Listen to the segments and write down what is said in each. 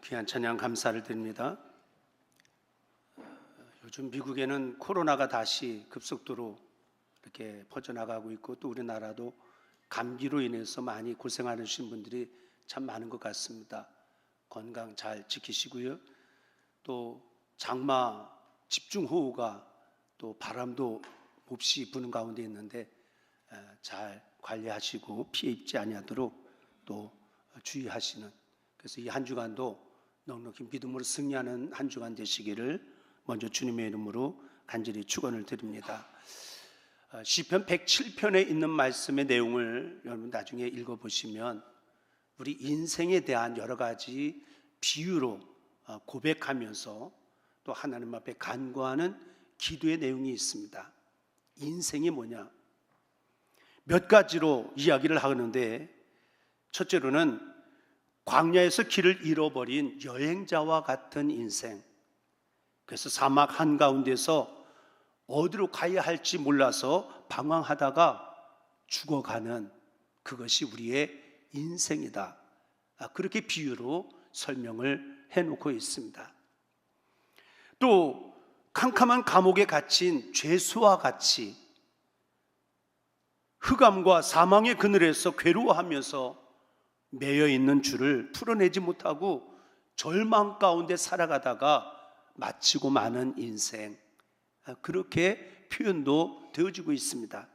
귀한 찬양 감사를 드립니다. 요즘 미국에는 코로나가 다시 급속도로 이렇게 퍼져나가고 있고, 또 우리나라도 감기로 인해서 많이 고생하시는 분들이 참 많은 것 같습니다. 건강 잘 지키시고요. 또 장마 집중호우가 또 바람도 몹시 부는 가운데 있는데 잘 관리하시고 피해 입지 아니하도록 또 주의하시는, 그래서 이 한 주간도 넉넉히 믿음으로 승리하는 한 주간 되시기를 먼저 주님의 이름으로 간절히 축원을 드립니다. 시편 107편에 있는 말씀의 내용을 여러분 나중에 읽어보시면 우리 인생에 대한 여러 가지 비유로 고백하면서 또 하나님 앞에 간구하는 기도의 내용이 있습니다. 인생이 뭐냐? 몇 가지로 이야기를 하는데, 첫째로는 광야에서 길을 잃어버린 여행자와 같은 인생, 그래서 사막 한가운데서 어디로 가야 할지 몰라서 방황하다가 죽어가는 그것이 우리의 인생이다. 그렇게 비유로 설명을 해놓고 있습니다. 또 캄캄한 감옥에 갇힌 죄수와 같이 흑암과 사망의 그늘에서 괴로워하면서 매여 있는 줄을 풀어내지 못하고 절망 가운데 살아가다가 마치고 마는 인생, 그렇게 표현도 되어지고 있습니다.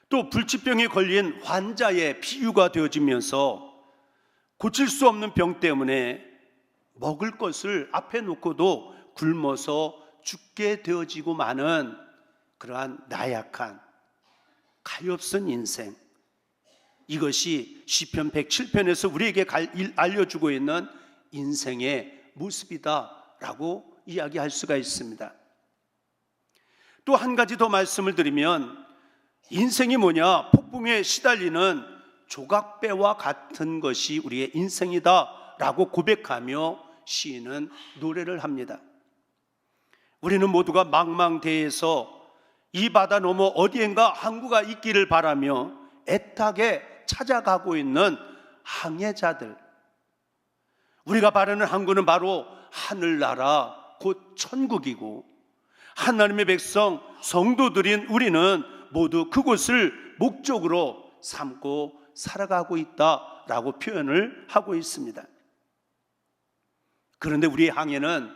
또 불치병에 걸린 환자의 비유가 되어지면서 고칠 수 없는 병 때문에 먹을 것을 앞에 놓고도 굶어서 죽게 되어지고 마는 그러한 나약한 가엾은 인생, 이것이 시편 107편에서 우리에게 알려주고 있는 인생의 모습이다라고 이야기할 수가 있습니다. 또 한 가지 더 말씀을 드리면, 인생이 뭐냐? 폭풍에 시달리는 조각배와 같은 것이 우리의 인생이다라고 고백하며 시인은 노래를 합니다. 우리는 모두가 망망대해에서 이 바다 너머 어디엔가 항구가 있기를 바라며 애타게 찾아가고 있는 항해자들, 우리가 바라는 항구는 바로 하늘나라 곧 천국이고, 하나님의 백성 성도들인 우리는 모두 그곳을 목적으로 삼고 살아가고 있다라고 표현을 하고 있습니다. 그런데 우리의 항해는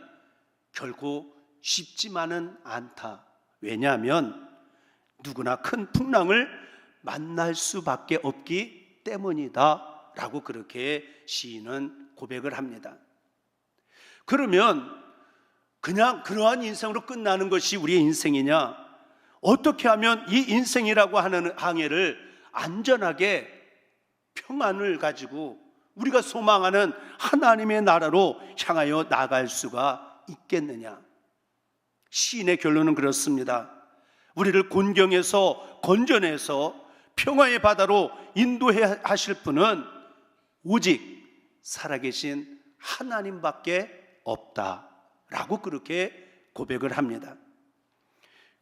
결코 쉽지만은 않다. 왜냐하면 누구나 큰 풍랑을 만날 수밖에 없기 때문이다 라고 그렇게 시인은 고백을 합니다. 그러면 그냥 그러한 인생으로 끝나는 것이 우리의 인생이냐? 어떻게 하면 이 인생이라고 하는 항해를 안전하게 평안을 가지고 우리가 소망하는 하나님의 나라로 향하여 나아갈 수가 있겠느냐? 시인의 결론은 그렇습니다. 우리를 곤경에서 건져내서 평화의 바다로 인도해 하실 분은 오직 살아계신 하나님밖에 없다라고 그렇게 고백을 합니다.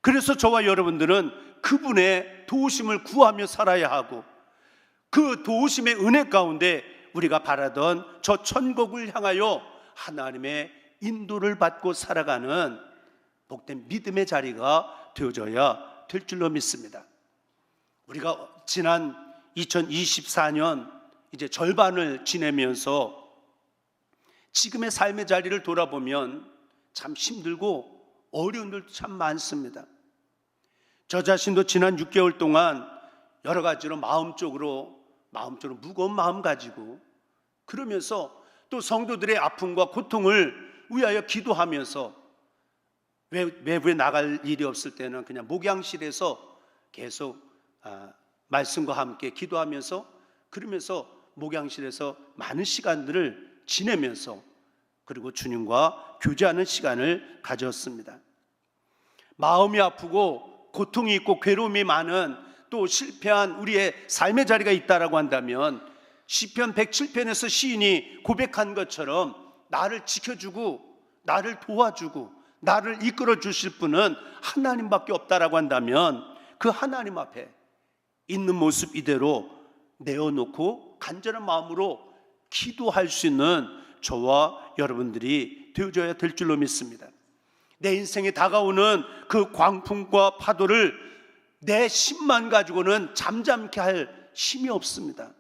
그래서 저와 여러분들은 그분의 도우심을 구하며 살아야 하고, 그 도우심의 은혜 가운데 우리가 바라던 저 천국을 향하여 하나님의 인도를 받고 살아가는 복된 믿음의 자리가 되어져야 될 줄로 믿습니다. 우리가 지난 2024년 이제 절반을 지내면서 지금의 삶의 자리를 돌아보면 참 힘들고 어려운 일도 참 많습니다. 저 자신도 지난 6개월 동안 여러 가지로 마음적으로 무거운 마음 가지고, 그러면서 또 성도들의 아픔과 고통을 위하여 기도하면서 외부에 나갈 일이 없을 때는 그냥 목양실에서 계속 말씀과 함께 기도하면서, 그러면서 목양실에서 많은 시간들을 지내면서 그리고 주님과 교제하는 시간을 가졌습니다. 마음이 아프고 고통이 있고 괴로움이 많은, 또 실패한 우리의 삶의 자리가 있다라고 한다면 시편 107편에서 시인이 고백한 것처럼 나를 지켜주고 나를 도와주고 나를 이끌어 주실 분은 하나님밖에 없다라고 한다면, 그 하나님 앞에 있는 모습 이대로 내어놓고 간절한 마음으로 기도할 수 있는 저와 여러분들이 되어줘야 될 줄로 믿습니다. 내 인생에 다가오는 그 광풍과 파도를 내 힘만 가지고는 잠잠케 할 힘이 없습니다.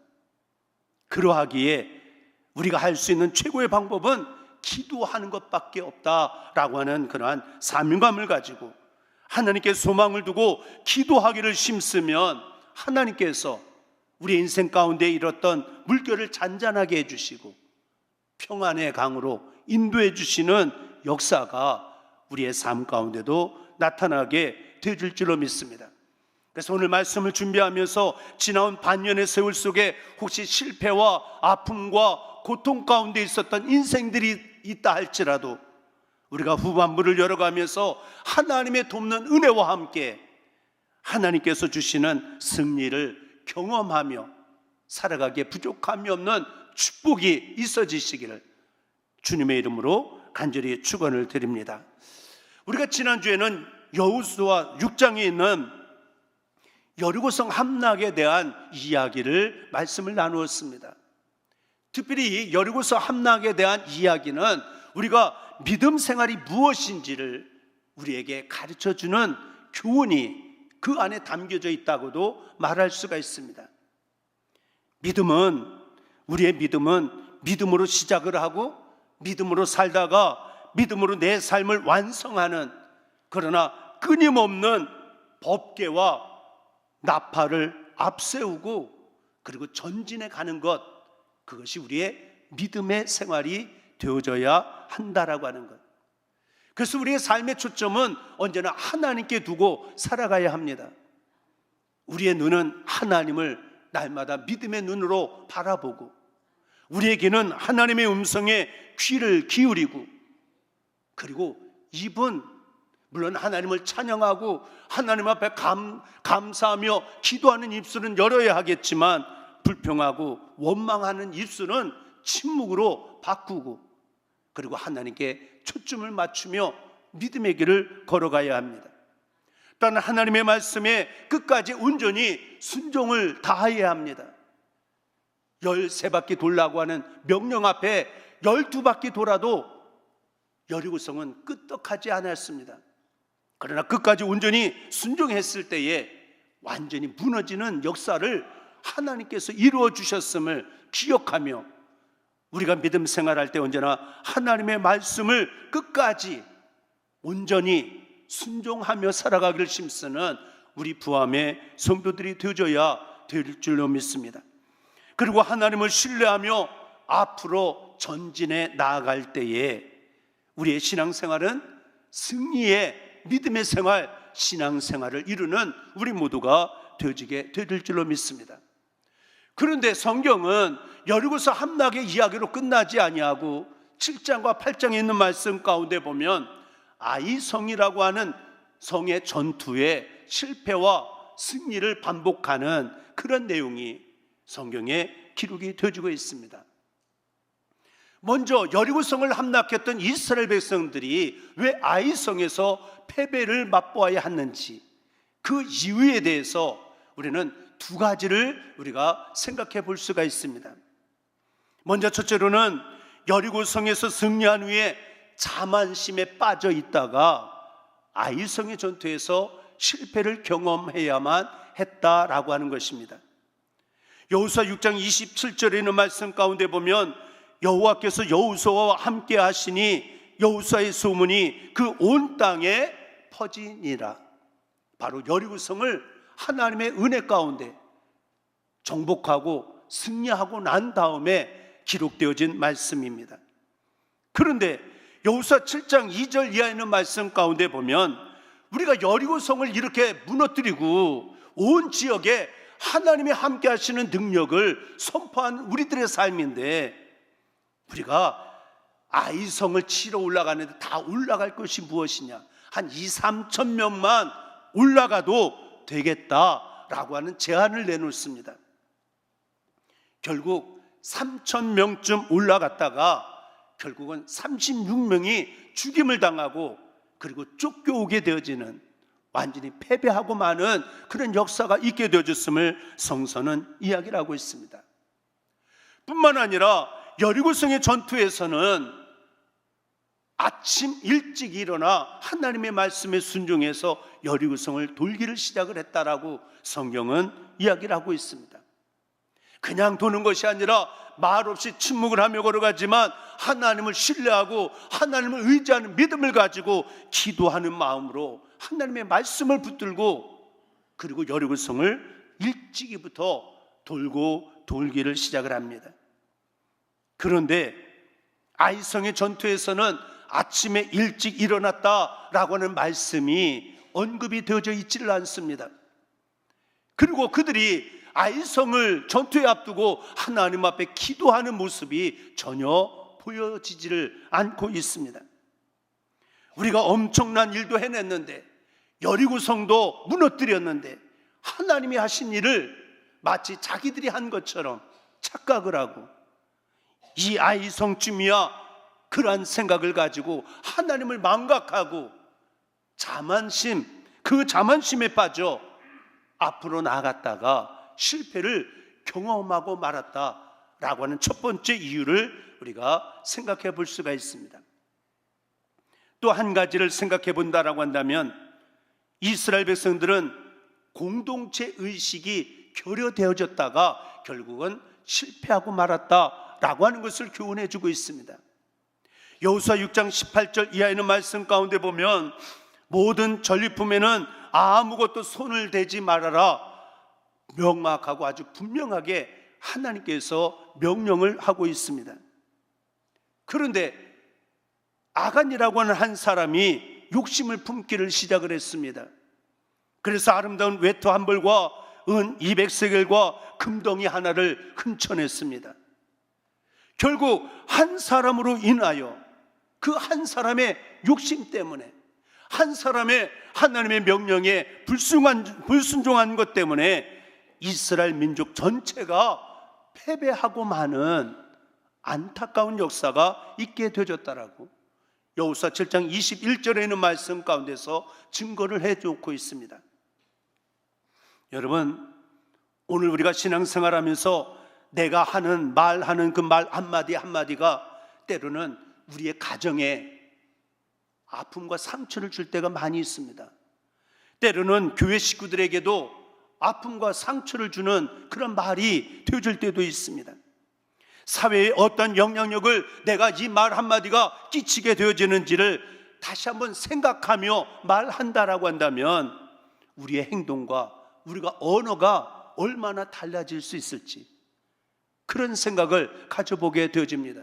그러하기에 우리가 할 수 있는 최고의 방법은 기도하는 것밖에 없다라고 하는 그러한 사명감을 가지고 하나님께 소망을 두고 기도하기를 힘쓰면 하나님께서 우리 인생 가운데 일었던 물결을 잔잔하게 해주시고 평안의 강으로 인도해 주시는 역사가 우리의 삶 가운데도 나타나게 되줄 줄로 믿습니다. 그래서 오늘 말씀을 준비하면서 지나온 반년의 세월 속에 혹시 실패와 아픔과 고통 가운데 있었던 인생들이 있다 할지라도 우리가 후반부를 열어가면서 하나님의 돕는 은혜와 함께 하나님께서 주시는 승리를 경험하며 살아가기에 부족함이 없는 축복이 있어지시기를 주님의 이름으로 간절히 축원을 드립니다. 우리가 지난주에는 여호수아 6장에 있는 여리고성 함락에 대한 이야기를 말씀을 나누었습니다. 특별히 여리고성 함락에 대한 이야기는 우리가 믿음 생활이 무엇인지를 우리에게 가르쳐주는 교훈이 그 안에 담겨져 있다고도 말할 수가 있습니다. 우리의 믿음은 믿음으로 시작을 하고 믿음으로 살다가 믿음으로 내 삶을 완성하는, 그러나 끊임없는 법궤와 나팔을 앞세우고 그리고 전진해 가는 것, 그것이 우리의 믿음의 생활이 되어져야 한다라고 하는 것. 그래서 우리의 삶의 초점은 언제나 하나님께 두고 살아가야 합니다. 우리의 눈은 하나님을 날마다 믿음의 눈으로 바라보고 우리의 귀는 하나님의 음성에 귀를 기울이고, 그리고 입은 물론 하나님을 찬양하고 하나님 앞에 감사하며 기도하는 입술은 열어야 하겠지만 불평하고 원망하는 입술은 침묵으로 바꾸고, 그리고 하나님께 초점을 맞추며 믿음의 길을 걸어가야 합니다. 또한 하나님의 말씀에 끝까지 온전히 순종을 다해야 합니다. 13바퀴 돌라고 하는 명령 앞에 12바퀴 돌아도 여리고성은 끄떡하지 않았습니다. 그러나 끝까지 온전히 순종했을 때에 완전히 무너지는 역사를 하나님께서 이루어 주셨음을 기억하며 우리가 믿음 생활할 때 언제나 하나님의 말씀을 끝까지 온전히 순종하며 살아가기를 힘쓰는 우리 부함의 성도들이 되어져야 될 줄로 믿습니다. 그리고 하나님을 신뢰하며 앞으로 전진해 나아갈 때에 우리의 신앙생활은 승리의 믿음의 생활, 신앙생활을 이루는 우리 모두가 되어지게 될 줄로 믿습니다. 그런데 성경은 여리고성 함락의 이야기로 끝나지 아니하고 7장과 8장에 있는 말씀 가운데 보면 아이성이라고 하는 성의 전투의 실패와 승리를 반복하는 그런 내용이 성경에 기록이 되어지고 있습니다. 먼저 여리고성을 함락했던 이스라엘 백성들이 왜 아이성에서 패배를 맛보아야 했는지, 그 이유에 대해서 우리는 두 가지를 우리가 생각해 볼 수가 있습니다. 먼저 첫째로는 여리고성에서 승리한 후에 자만심에 빠져 있다가 아이성의 전투에서 실패를 경험해야만 했다라고 하는 것입니다. 여호수아 6장 27절에 있는 말씀 가운데 보면 여호와께서 여호수아와 함께 하시니 여호수아의 소문이 그 온 땅에 퍼지니라. 바로 여리고성을 하나님의 은혜 가운데 정복하고 승리하고 난 다음에 기록되어진 말씀입니다. 그런데 여호수아 7장 2절 이하에 있는 말씀 가운데 보면 우리가 여리고성을 이렇게 무너뜨리고 온 지역에 하나님이 함께 하시는 능력을 선포한 우리들의 삶인데, 우리가 아이성을 치러 올라가는데 다 올라갈 것이 무엇이냐, 한 2-3천 명만 올라가도 되겠다라고 하는 제안을 내놓습니다. 결국 3천 명쯤 올라갔다가 결국은 36명이 죽임을 당하고 그리고 쫓겨오게 되어지는, 완전히 패배하고 마는 그런 역사가 있게 되어졌음을 성서는 이야기를 하고 있습니다. 뿐만 아니라 여리고성의 전투에서는 아침 일찍 일어나 하나님의 말씀에 순종해서 여리고성을 돌기를 시작을 했다라고 성경은 이야기를 하고 있습니다. 그냥 도는 것이 아니라 말없이 침묵을 하며 걸어가지만 하나님을 신뢰하고 하나님을 의지하는 믿음을 가지고 기도하는 마음으로 하나님의 말씀을 붙들고 그리고 여리고성을 일찍이부터 돌기를 시작을 합니다. 그런데 아이성의 전투에서는 아침에 일찍 일어났다라고 하는 말씀이 언급이 되어져 있지를 않습니다. 그리고 그들이 아이성을 전투에 앞두고 하나님 앞에 기도하는 모습이 전혀 보여지지를 않고 있습니다. 우리가 엄청난 일도 해냈는데 여리고성도 무너뜨렸는데 하나님이 하신 일을 마치 자기들이 한 것처럼 착각을 하고 이 아이성쯤이야 그러한 생각을 가지고 하나님을 망각하고 그 자만심에 빠져 앞으로 나아갔다가 실패를 경험하고 말았다라고 하는 첫 번째 이유를 우리가 생각해 볼 수가 있습니다. 또 한 가지를 생각해 본다라고 한다면 이스라엘 백성들은 공동체 의식이 결여되어졌다가 결국은 실패하고 말았다라고 하는 것을 교훈해 주고 있습니다. 여호수아 6장 18절 이하에 있는 말씀 가운데 보면 모든 전리품에는 아무것도 손을 대지 말아라 명확하고 아주 분명하게 하나님께서 명령을 하고 있습니다. 그런데 아간이라고 하는 한 사람이 욕심을 품기를 시작을 했습니다. 그래서 아름다운 외투 한 벌과 은 200세겔과 금덩이 하나를 훔쳐냈습니다. 결국 한 사람으로 인하여 그 한 사람의 욕심 때문에 한 사람의 하나님의 명령에 불순종한 것 때문에 이스라엘 민족 전체가 패배하고 마는 안타까운 역사가 있게 되어졌다라고 여호수아 7장 21절에 있는 말씀 가운데서 증거를 해놓고 있습니다. 여러분, 오늘 우리가 신앙생활하면서 내가 말하는 그 말 한마디 한마디가 때로는 우리의 가정에 아픔과 상처를 줄 때가 많이 있습니다. 때로는 교회 식구들에게도 아픔과 상처를 주는 그런 말이 되어질 때도 있습니다. 사회에 어떤 영향력을 내가 이 말 한마디가 끼치게 되어지는지를 다시 한번 생각하며 말한다라고 한다면 우리의 행동과 우리가 언어가 얼마나 달라질 수 있을지 그런 생각을 가져보게 되어집니다.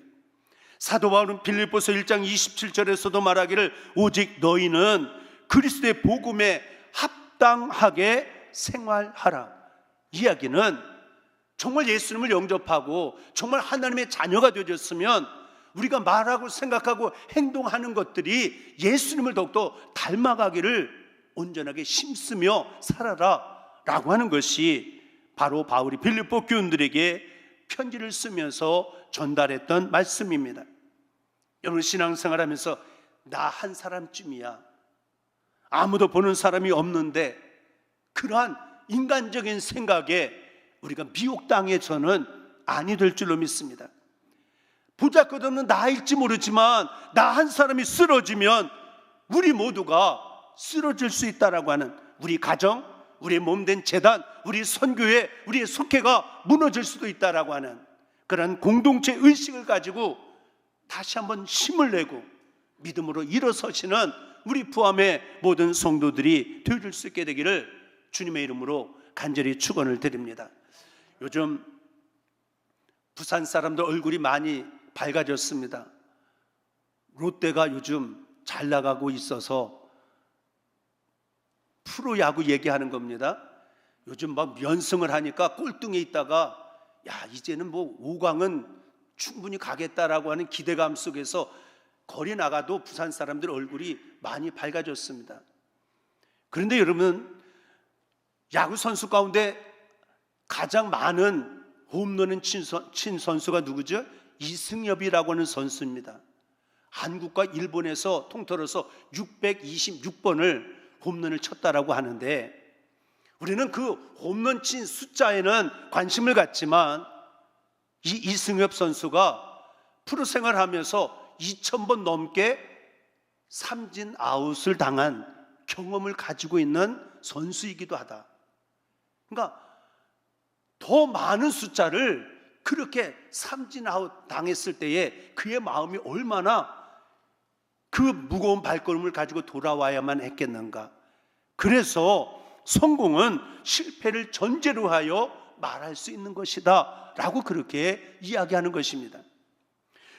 사도 바울은 빌립보서 1장 27절에서도 말하기를 오직 너희는 그리스도의 복음에 합당하게 생활하라. 이야기는 정말 예수님을 영접하고 정말 하나님의 자녀가 되어졌으면 우리가 말하고 생각하고 행동하는 것들이 예수님을 더욱더 닮아가기를 온전하게 힘쓰며 살아라 라고 하는 것이 바로 바울이 빌립보 교인들에게 편지를 쓰면서 전달했던 말씀입니다. 여러분, 신앙생활하면서 나 한 사람쯤이야, 아무도 보는 사람이 없는데 그러한 인간적인 생각에 우리가 미혹당해서는 아니 될 줄로 믿습니다. 보잘것없는 나일지 모르지만 나 한 사람이 쓰러지면 우리 모두가 쓰러질 수 있다라고 하는 우리 가정, 우리의 몸된 재단, 우리 선교회, 우리의 속회가 무너질 수도 있다라고 하는 그런 공동체 의식을 가지고 다시 한번 힘을 내고 믿음으로 일어서시는 우리 포함의 모든 성도들이 되어줄 수 있게 되기를 주님의 이름으로 간절히 축원을 드립니다. 요즘 부산 사람들 얼굴이 많이 밝아졌습니다. 롯데가 요즘 잘 나가고 있어서 프로야구 얘기하는 겁니다. 요즘 막 연승을 하니까 꼴등에 있다가 이제는 뭐 5강은 충분히 가겠다라고 하는 기대감 속에서 거리 나가도 부산 사람들 얼굴이 많이 밝아졌습니다. 그런데 여러분, 야구 선수 가운데 가장 많은 홈런을 친 선수가 누구죠? 이승엽이라고 하는 선수입니다. 한국과 일본에서 통틀어서 626번을 홈런을 쳤다라고 하는데 우리는 그 홈런 친 숫자에는 관심을 갖지만 이 이승엽 선수가 프로 생활하면서 2,000번 넘게 삼진 아웃을 당한 경험을 가지고 있는 선수이기도 하다. 그러니까 더 많은 숫자를 그렇게 삼진 아웃 당했을 때에 그의 마음이 얼마나 그 무거운 발걸음을 가지고 돌아와야만 했겠는가. 그래서 성공은 실패를 전제로 하여 말할 수 있는 것이다 라고 그렇게 이야기하는 것입니다.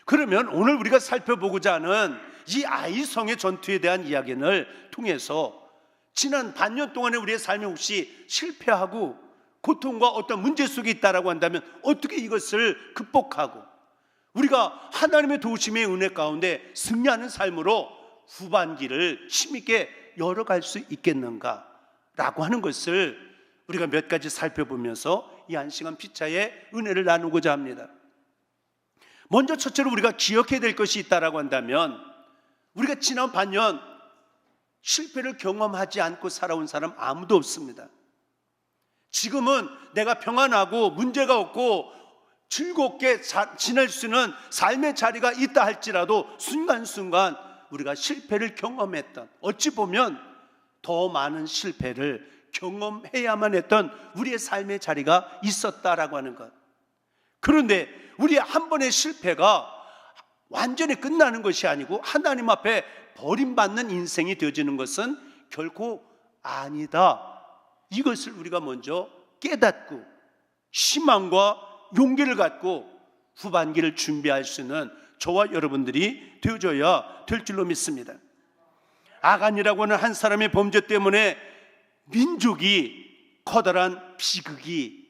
그러면 오늘 우리가 살펴보고자 하는 이 아이성의 전투에 대한 이야기를 통해서 지난 반년 동안의 우리의 삶에 혹시 실패하고 고통과 어떤 문제 속에 있다라고 한다면 어떻게 이것을 극복하고 우리가 하나님의 도우심의 은혜 가운데 승리하는 삶으로 후반기를 힘있게 열어갈 수 있겠는가 라고 하는 것을 우리가 몇 가지 살펴보면서 이 한 시간 피차의 은혜를 나누고자 합니다. 먼저 첫째로 우리가 기억해야 될 것이 있다라고 한다면 우리가 지난 반년 실패를 경험하지 않고 살아온 사람 아무도 없습니다. 지금은 내가 평안하고 문제가 없고 즐겁게 지낼 수 있는 삶의 자리가 있다 할지라도 순간순간 우리가 실패를 경험했던, 어찌 보면 더 많은 실패를 경험해야만 했던 우리의 삶의 자리가 있었다라고 하는 것. 그런데 우리의 한 번의 실패가 완전히 끝나는 것이 아니고 하나님 앞에 버림받는 인생이 되어지는 것은 결코 아니다. 이것을 우리가 먼저 깨닫고 희망과 용기를 갖고 후반기를 준비할 수 있는 저와 여러분들이 되어줘야 될 줄로 믿습니다. 아간이라고 하는 한 사람의 범죄 때문에 민족이 커다란 비극이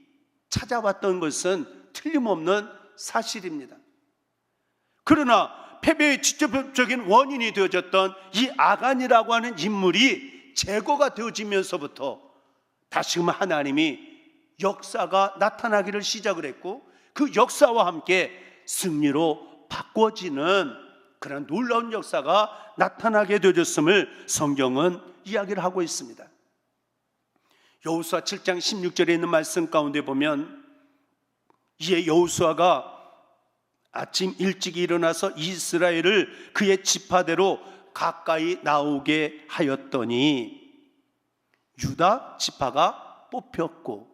찾아왔던 것은 틀림없는 사실입니다. 그러나 패배의 직접적인 원인이 되어졌던 이 아간이라고 하는 인물이 제거가 되어지면서부터 다시금 하나님이 역사가 나타나기를 시작을 했고 그 역사와 함께 승리로 바꿔지는 그런 놀라운 역사가 나타나게 되어졌음을 성경은 이야기를 하고 있습니다. 여호수아 7장 16절에 있는 말씀 가운데 보면 이에 여호수아가 아침 일찍 일어나서 이스라엘을 그의 지파대로 가까이 나오게 하였더니 유다 지파가 뽑혔고,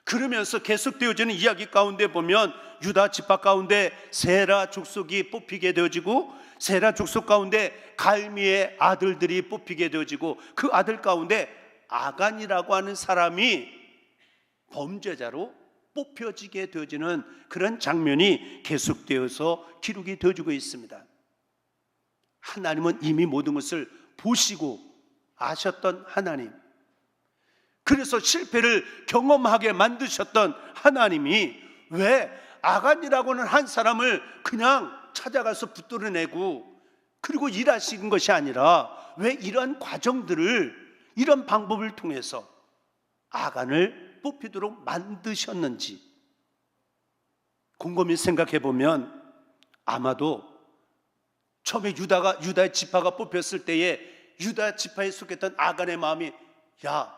그러면서 계속되어지는 이야기 가운데 보면 유다 지파 가운데 세라 족속이 뽑히게 되어지고 세라 족속 가운데 갈미의 아들들이 뽑히게 되어지고 그 아들 가운데 아간이라고 하는 사람이 범죄자로 뽑혀지게 되어지는 그런 장면이 계속되어서 기록이 되어지고 있습니다. 하나님은 이미 모든 것을 보시고 아셨던 하나님, 그래서 실패를 경험하게 만드셨던 하나님이 왜 아간이라고는 한 사람을 그냥 찾아가서 붙들어내고 그리고 일하신 것이 아니라 왜 이런 과정들을, 이런 방법을 통해서 아간을 뽑히도록 만드셨는지 곰곰이 생각해 보면 아마도 처음에 유다의 지파가 뽑혔을 때에 유다 지파에 속했던 아간의 마음이, 야,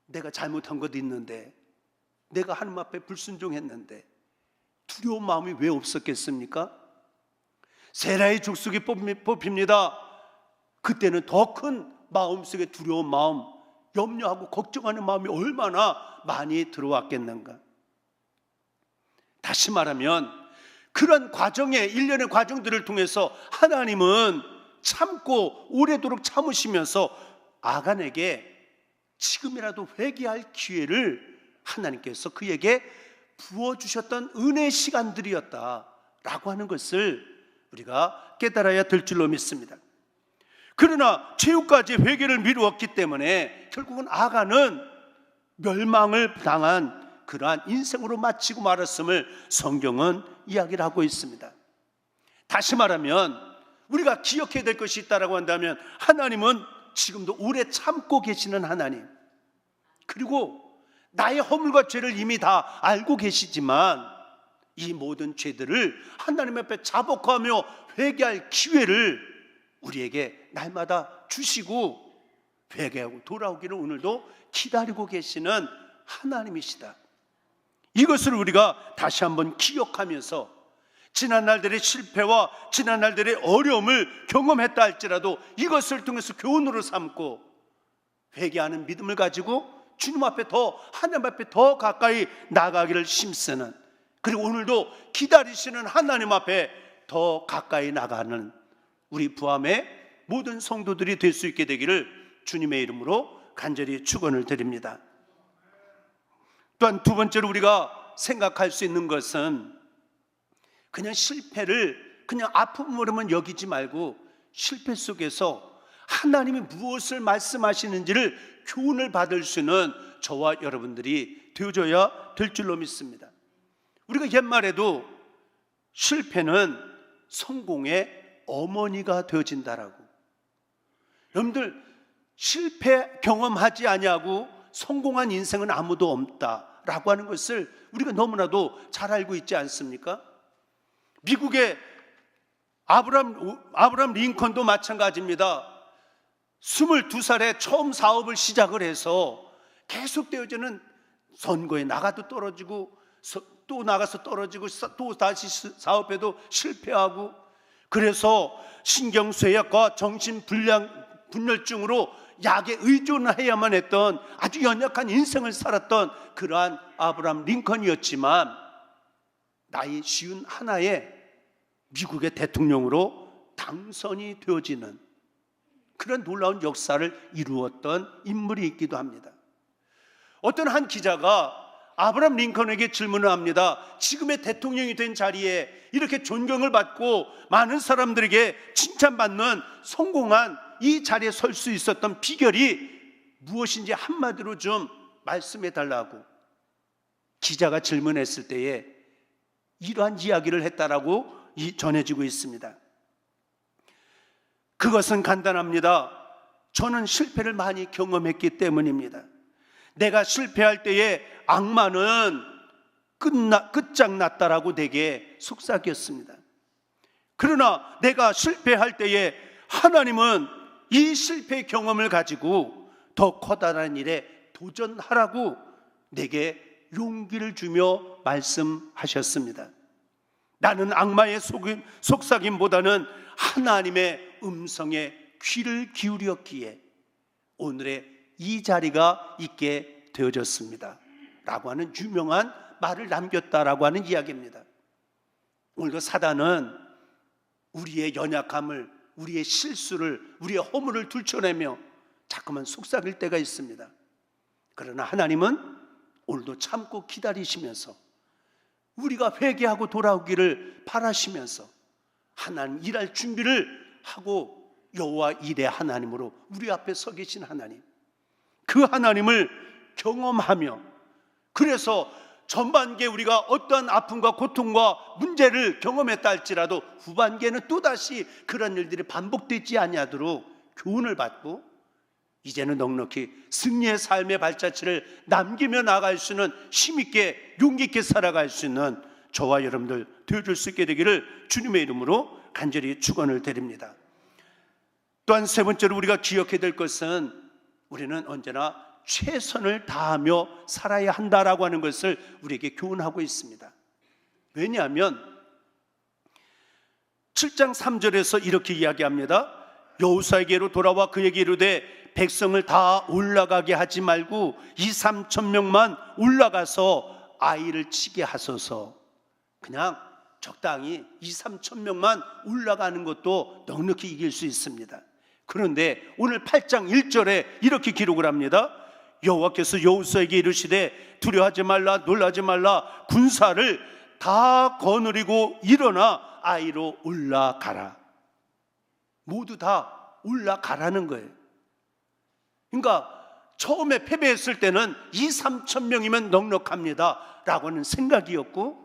내가 잘못한 것도 있는데, 내가 하나님 앞에 불순종했는데 두려운 마음이 왜 없었겠습니까? 세라의 족속이 뽑힙니다. 그때는 더 큰 마음속에 두려운 마음, 염려하고 걱정하는 마음이 얼마나 많이 들어왔겠는가. 다시 말하면 그런 과정에, 일련의 과정들을 통해서 하나님은 참고 오래도록 참으시면서 아간에게 지금이라도 회개할 기회를 하나님께서 그에게 부어주셨던 은혜의 시간들이었다라고 하는 것을 우리가 깨달아야 될 줄로 믿습니다. 그러나 최후까지 회개를 미루었기 때문에 결국은 아간은 멸망을 당한 그러한 인생으로 마치고 말았음을 성경은 이야기를 하고 있습니다. 다시 말하면 우리가 기억해야 될 것이 있다고 한다면 하나님은 지금도 오래 참고 계시는 하나님, 그리고 나의 허물과 죄를 이미 다 알고 계시지만 이 모든 죄들을 하나님 앞에 자복하며 회개할 기회를 우리에게 날마다 주시고 회개하고 돌아오기를 오늘도 기다리고 계시는 하나님이시다. 이것을 우리가 다시 한번 기억하면서 지난날들의 실패와 지난날들의 어려움을 경험했다 할지라도 이것을 통해서 교훈으로 삼고 회개하는 믿음을 가지고 주님 앞에 더, 하나님 앞에 더 가까이 나가기를 힘쓰는, 그리고 오늘도 기다리시는 하나님 앞에 더 가까이 나가는 우리 부암의 모든 성도들이 될 수 있게 되기를 주님의 이름으로 간절히 축원을 드립니다. 또한 두 번째로 우리가 생각할 수 있는 것은 그냥 실패를 그냥 아픔으로만 여기지 말고 실패 속에서 하나님이 무엇을 말씀하시는지를 교훈을 받을 수 있는 저와 여러분들이 되어줘야 될 줄로 믿습니다. 우리가 옛말에도 실패는 성공의 어머니가 되어진다라고. 여러분들, 실패 경험하지 아니하고 성공한 인생은 아무도 없다라고 하는 것을 우리가 너무나도 잘 알고 있지 않습니까? 미국의 아브라함 링컨도 마찬가지입니다. 22살에 처음 사업을 시작을 해서 계속되어지는 선거에 나가도 떨어지고 또 나가서 떨어지고 또 다시 사업에도 실패하고, 그래서 신경쇠약과 정신분열증으로 약에 의존해야만 했던 아주 연약한 인생을 살았던 그러한 아브라함 링컨이었지만 나이 51에 미국의 대통령으로 당선이 되어지는 그런 놀라운 역사를 이루었던 인물이 있기도 합니다. 어떤 한 기자가 아브라함 링컨에게 질문을 합니다. 지금의 대통령이 된 자리에 이렇게 존경을 받고 많은 사람들에게 칭찬받는 성공한 이 자리에 설 수 있었던 비결이 무엇인지 한마디로 좀 말씀해 달라고 기자가 질문했을 때에 이러한 이야기를 했다라고 전해지고 있습니다. 그것은 간단합니다. 저는 실패를 많이 경험했기 때문입니다. 내가 실패할 때에 악마는 끝장났다라고 되게 속삭였습니다. 그러나 내가 실패할 때에 하나님은 이 실패의 경험을 가지고 더 커다란 일에 도전하라고 내게 용기를 주며 말씀하셨습니다. 나는 악마의 속삭임보다는 하나님의 음성에 귀를 기울였기에 오늘의 이 자리가 있게 되어졌습니다 라고 하는 유명한 말을 남겼다라고 하는 이야기입니다. 오늘도 사단은 우리의 연약함을, 우리의 실수를, 우리의 허물을 들춰내며 자꾸만 속삭일 때가 있습니다. 그러나 하나님은 오늘도 참고 기다리시면서 우리가 회개하고 돌아오기를 바라시면서 하나님 일할 준비를 하고 여호와 이레 하나님으로 우리 앞에 서 계신 하나님, 그 하나님을 경험하며, 그래서 전반기에 우리가 어떠한 아픔과 고통과 문제를 경험했다 할지라도 후반기에는 또다시 그런 일들이 반복되지 아니하도록 교훈을 받고 이제는 넉넉히 승리의 삶의 발자취를 남기며 나갈 수 있는 힘있게 용기 있게 살아갈 수 있는 저와 여러분들 되어줄 수 있게 되기를 주님의 이름으로 간절히 축원을 드립니다. 또한 세 번째로 우리가 기억해야 될 것은 우리는 언제나 최선을 다하며 살아야 한다라고 하는 것을 우리에게 교훈하고 있습니다. 왜냐하면 7장 3절에서 이렇게 이야기합니다. 여호수아에게로 돌아와 그에게 이르되 백성을 다 올라가게 하지 말고 2-3천 명만 올라가서 아이를 치게 하소서. 그냥 적당히 2-3천 명만 올라가는 것도 넉넉히 이길 수 있습니다. 그런데 오늘 8장 1절에 이렇게 기록을 합니다. 여호와께서 여호수아에게 이르시되 두려워하지 말라, 놀라지 말라, 군사를 다 거느리고 일어나 아이로 올라가라. 모두 다 올라가라는 거예요. 그러니까 처음에 패배했을 때는 2-3천 명이면 넉넉합니다 라고 하는 생각이었고,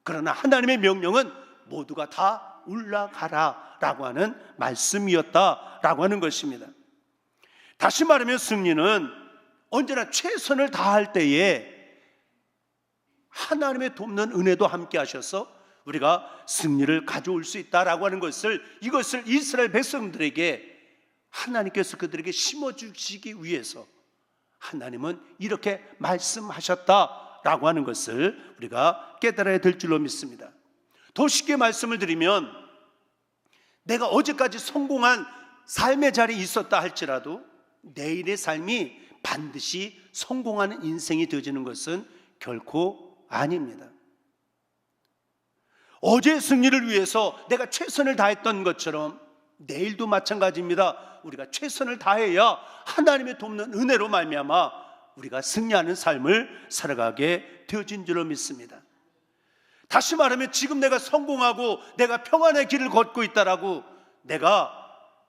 그러나 하나님의 명령은 모두가 다 올라가라 라고 하는 말씀이었다라고 하는 것입니다. 다시 말하면 승리는 언제나 최선을 다할 때에 하나님의 돕는 은혜도 함께 하셔서 우리가 승리를 가져올 수 있다라고 하는 것을, 이것을 이스라엘 백성들에게 하나님께서 그들에게 심어주시기 위해서 하나님은 이렇게 말씀하셨다라고 하는 것을 우리가 깨달아야 될 줄로 믿습니다. 더 쉽게 말씀을 드리면, 내가 어제까지 성공한 삶의 자리에 있었다 할지라도 내일의 삶이 반드시 성공하는 인생이 되어지는 것은 결코 아닙니다. 어제의 승리를 위해서 내가 최선을 다했던 것처럼 내일도 마찬가지입니다. 우리가 최선을 다해야 하나님의 돕는 은혜로 말미암아 우리가 승리하는 삶을 살아가게 되어진 줄로 믿습니다. 다시 말하면 지금 내가 성공하고 내가 평안의 길을 걷고 있다라고 내가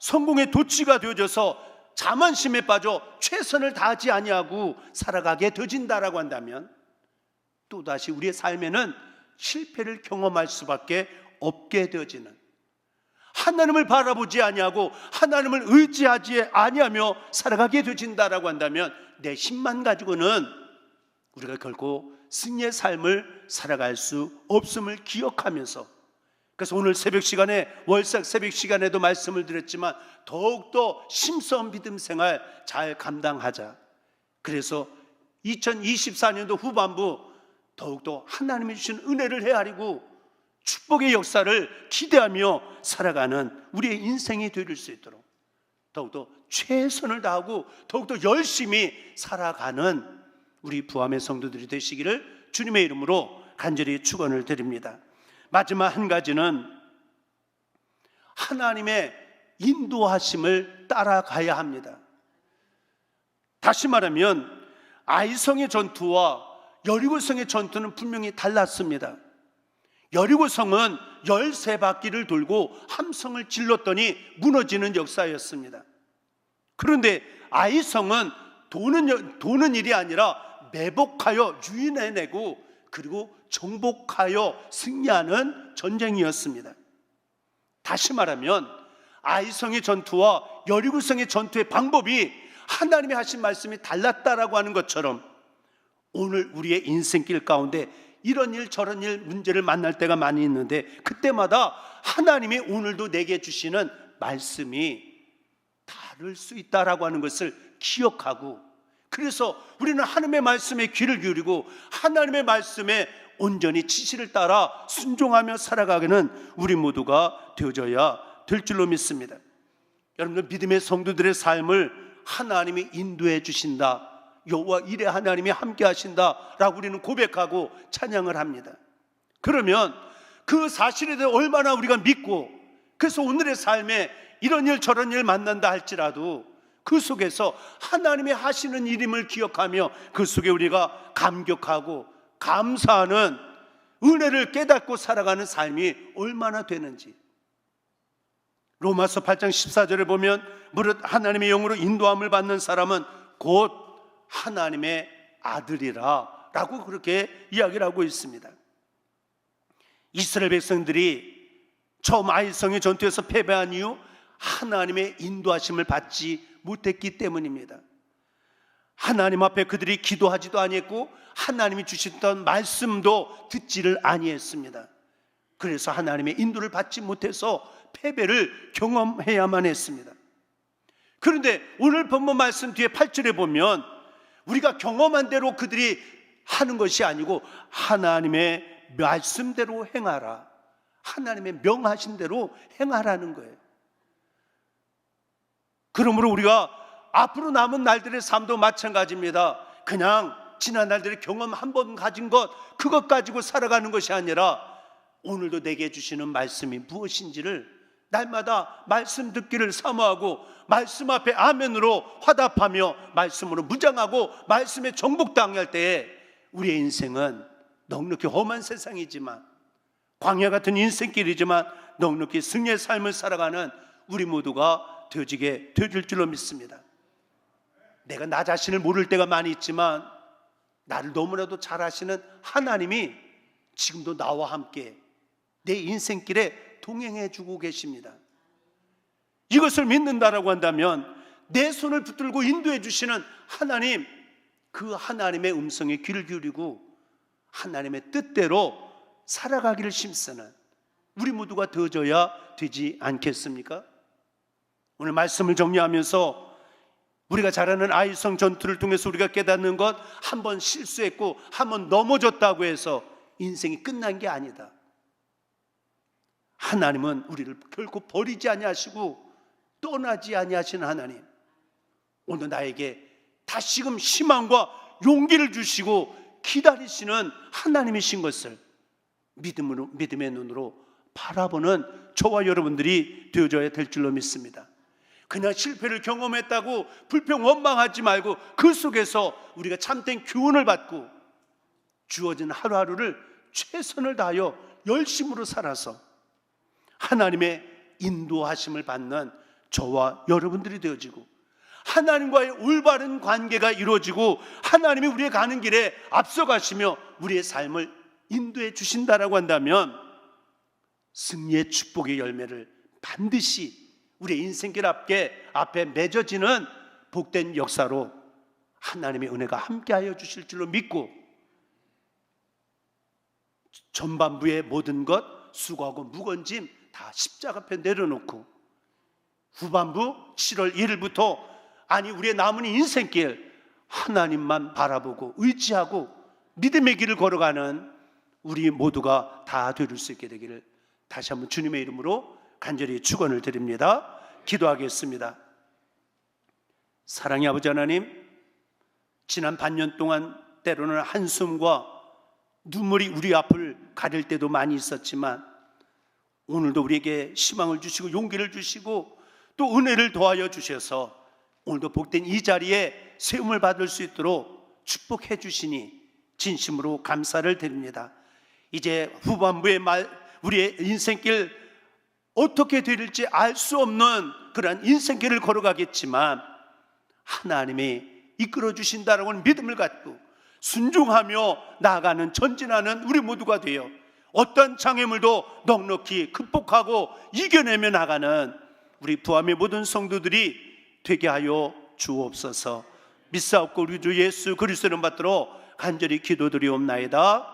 성공의 도취가 되어져서 자만심에 빠져 최선을 다하지 아니하고 살아가게 되어진다라고 한다면 또다시 우리의 삶에는 실패를 경험할 수밖에 없게 되어지는, 하나님을 바라보지 아니하고 하나님을 의지하지 아니하며 살아가게 되어진다라고 한다면 내 힘만 가지고는 우리가 결코 승리의 삶을 살아갈 수 없음을 기억하면서, 그래서 오늘 새벽 시간에, 월삭 새벽 시간에도 말씀을 드렸지만 더욱더 심서운 믿음 생활 잘 감당하자. 그래서 2024년도 후반부 더욱더 하나님이 주신 은혜를 헤아리고 축복의 역사를 기대하며 살아가는 우리의 인생이 될 수 있도록 더욱더 최선을 다하고 더욱더 열심히 살아가는 우리 부함의 성도들이 되시기를 주님의 이름으로 간절히 축원을 드립니다. 마지막 한 가지는 하나님의 인도하심을 따라가야 합니다. 다시 말하면 아이성의 전투와 여리고성의 전투는 분명히 달랐습니다. 여리고성은 13바퀴를 돌고 함성을 질렀더니 무너지는 역사였습니다. 그런데 아이성은 도는 일이 아니라 매복하여 유인해내고 그리고 정복하여 승리하는 전쟁이었습니다. 다시 말하면 아이성의 전투와 여리고성의 전투의 방법이 하나님이 하신 말씀이 달랐다라고 하는 것처럼 오늘 우리의 인생길 가운데 이런 일 저런 일 문제를 만날 때가 많이 있는데 그때마다 하나님이 오늘도 내게 주시는 말씀이 다를 수 있다라고 하는 것을 기억하고, 그래서 우리는 하나님의 말씀에 귀를 기울이고 하나님의 말씀에 온전히 지시를 따라 순종하며 살아가기는 우리 모두가 되어져야 될 줄로 믿습니다. 여러분들, 믿음의 성도들의 삶을 하나님이 인도해 주신다, 여호와 이레 하나님이 함께 하신다라고 우리는 고백하고 찬양을 합니다. 그러면 그 사실에 대해 얼마나 우리가 믿고, 그래서 오늘의 삶에 이런 일 저런 일 만난다 할지라도 그 속에서 하나님이 하시는 일임을 기억하며 그 속에 우리가 감격하고 감사하는 은혜를 깨닫고 살아가는 삶이 얼마나 되는지. 로마서 8장 14절에 보면 무릇 하나님의 영으로 인도함을 받는 사람은 곧 하나님의 아들이라 라고 그렇게 이야기를 하고 있습니다. 이스라엘 백성들이 처음 아이성의 전투에서 패배한 이유, 하나님의 인도하심을 받지 못했기 때문입니다. 하나님 앞에 그들이 기도하지도 아니했고 하나님이 주셨던 말씀도 듣지를 아니했습니다. 그래서 하나님의 인도를 받지 못해서 패배를 경험해야만 했습니다. 그런데 오늘 본문 말씀 뒤에 8절에 보면 우리가 경험한 대로 그들이 하는 것이 아니고 하나님의 말씀대로 행하라, 하나님의 명하신 대로 행하라는 거예요. 그러므로 우리가 앞으로 남은 날들의 삶도 마찬가지입니다. 그냥 지난 날들의 경험 한 번 가진 것, 그것 가지고 살아가는 것이 아니라 오늘도 내게 주시는 말씀이 무엇인지를 날마다 말씀 듣기를 사모하고 말씀 앞에 아멘으로 화답하며 말씀으로 무장하고 말씀에 정복당할 때에 우리의 인생은 넉넉히 험한 세상이지만, 광야 같은 인생길이지만 넉넉히 승리의 삶을 살아가는 우리 모두가 되어지게 되어질 줄로 믿습니다. 내가 나 자신을 모를 때가 많이 있지만 나를 너무나도 잘 아시는 하나님이 지금도 나와 함께 내 인생길에 동행해 주고 계십니다. 이것을 믿는다라고 한다면 내 손을 붙들고 인도해 주시는 하나님, 그 하나님의 음성에 귀를 기울이고 하나님의 뜻대로 살아가기를 힘쓰는 우리 모두가 되어져야 되지 않겠습니까? 오늘 말씀을 정리하면서 우리가 잘 아는 아이성 전투를 통해서 우리가 깨닫는 것, 한 번 실수했고 한 번 넘어졌다고 해서 인생이 끝난 게 아니다. 하나님은 우리를 결코 버리지 아니하시고 떠나지 아니하시는 하나님, 오늘 나에게 다시금 희망과 용기를 주시고 기다리시는 하나님이신 것을 믿음의 눈으로 바라보는 저와 여러분들이 되어줘야 될 줄로 믿습니다. 그냥 실패를 경험했다고 불평 원망하지 말고 그 속에서 우리가 참된 교훈을 받고 주어진 하루하루를 최선을 다하여 열심으로 살아서 하나님의 인도하심을 받는 저와 여러분들이 되어지고 하나님과의 올바른 관계가 이루어지고 하나님이 우리의 가는 길에 앞서가시며 우리의 삶을 인도해 주신다라고 한다면 승리의 축복의 열매를 반드시 우리의 인생길 앞에 맺어지는 복된 역사로 하나님의 은혜가 함께하여 주실 줄로 믿고 전반부의 모든 것 수고하고 무거운 짐 다 십자가 앞에 내려놓고 후반부 7월 1일부터 우리의 남은 인생길 하나님만 바라보고 의지하고 믿음의 길을 걸어가는 우리 모두가 다 되릴 수 있게 되기를 다시 한번 주님의 이름으로 간절히 축원을 드립니다. 기도하겠습니다. 사랑의 아버지 하나님, 지난 반년 동안 때로는 한숨과 눈물이 우리 앞을 가릴 때도 많이 있었지만 오늘도 우리에게 희망을 주시고 용기를 주시고 또 은혜를 더하여 주셔서 오늘도 복된 이 자리에 세움을 받을 수 있도록 축복해 주시니 진심으로 감사를 드립니다. 이제 후반부의 우리의 인생길 어떻게 될지 알 수 없는 그러한 인생길을 걸어가겠지만 하나님이 이끌어 주신다라고 하는 믿음을 갖고 순종하며 나아가는 전진하는 우리 모두가 되어 어떤 장애물도 넉넉히 극복하고 이겨내며 나가는 우리 부암의 모든 성도들이 되게 하여 주옵소서. 믿사옵고 우리 주 예수 그리스도를 받들어 간절히 기도드리옵나이다.